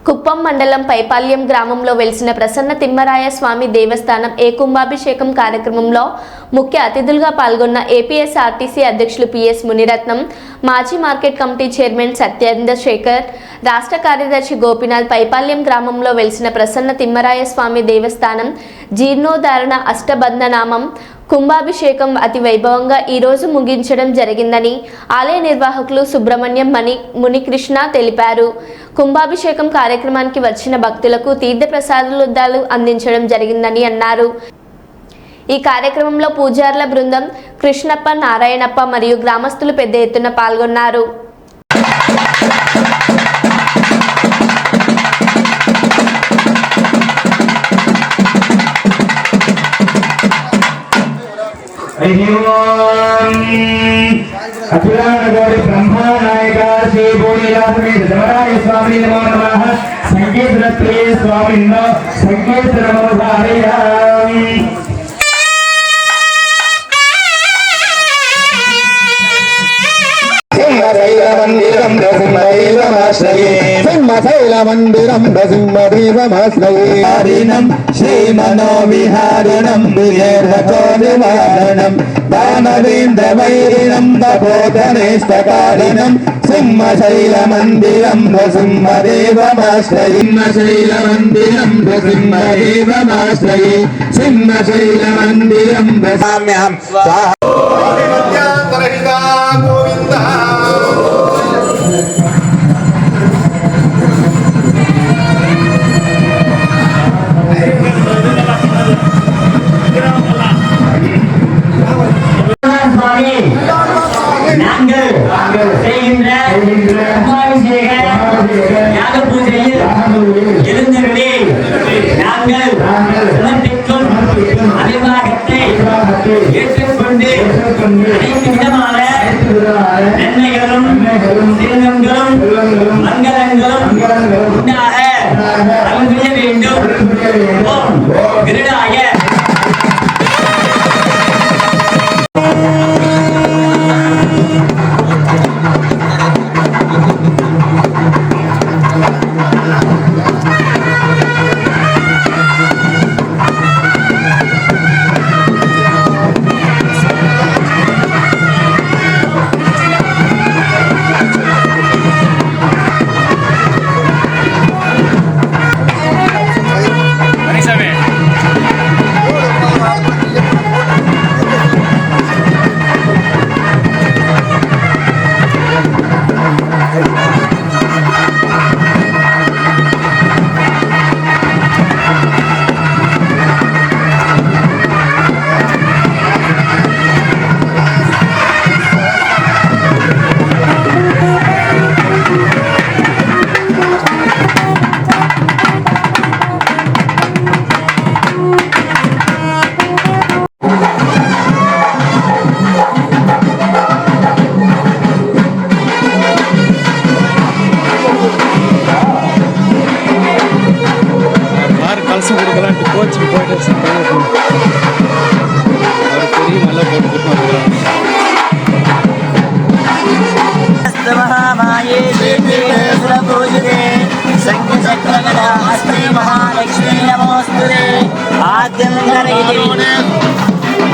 కుప్పం మండలం పైపాల్యం గ్రామంలో వెలిసిన ప్రసన్న తిమ్మరాయ స్వామి దేవస్థానం కుంభాభిషేకం కార్యక్రమంలో ముఖ్య అతిథులుగా పాల్గొన్న ఏపీఎస్ఆర్టీసీ అధ్యక్షులు పిఎస్ మునిరత్నం, మాజీ market committee chairman Satyendra Shekhar, రాష్ట్ర కార్యదర్శి గోపీనాథ్ పైపాల్యం గ్రామంలో వెలిసిన ప్రసన్న తిమ్మరాయ స్వామి దేవస్థానం జీర్ణోద్ధరణ అష్టబంధనామం కుంభాభిషేకం అతి వైభవంగా ఈరోజు ముగించడం జరిగిందని ఆలయ నిర్వాహకులు సుబ్రహ్మణ్యం మునికృష్ణ తెలిపారు. కుంభాభిషేకం కార్యక్రమానికి వచ్చిన భక్తులకు తీర్థ ప్రసాదాలు అందించడం జరిగిందని అన్నారు. ఈ కార్యక్రమంలో పూజారుల బృందం కృష్ణప్ప, నారాయణప్ప మరియు గ్రామస్తులు పెద్ద ఎత్తున పాల్గొన్నారు. अखिलांड ब्रह्मा नायक श्री भूमिलासमे धर्मराय स्वामी नमो नमः. संकेतन प्रिय स्वामी संकेतन नमो हरिराम. सिंहशैलमन्दिरं नृसिंहदेवमाश्रये हरिणं श्रीमनोविहारिणं विहेर्हकोनिवारणं दानवेन्द्रवैरिणं तपोधनेष्टकारिणं सिंहशैलमन्दिरं नृसिंहदेवमाश्रये सिंहशैलमन्दिरं नृसिंहदेवमाश्रये सिंहशैलमन्दिरं नृसाम्यहं स्वाहा गोविन्दा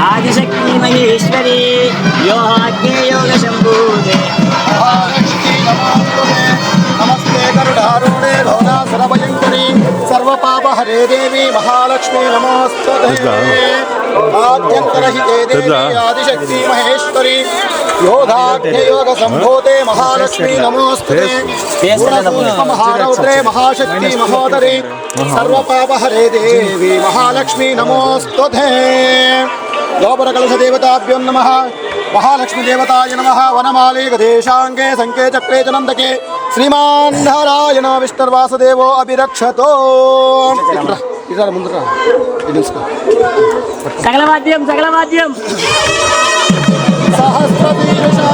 आदिशक्ति महेश्वरी योगे योग शंभूते नमस्ते गरुडारूढे भवनासुरभयङ्करी सर्वपापहरे देवी महालक्ष्मी नमोस्तुते आद्यन्तरहिते देवी आदिशक्ति महेश्वरी योगाग्ने योग संभूते महालक्ष्मी नमोस्तुते महारौद्रे महाशक्ति महोदरी सर्वपापहरे देवी महालक्ष्मी नमोस्तुते द्वापरकलश देवताभ्यो नमः महालक्ष्मी देवताय नमः वनमाली गदेशांगे संके चक्रे च नंदके श्रीमान नारायण विष्णुर्वासुदेवो अभिरक्षतो सकलवाद्यम सहस्रशीर्षः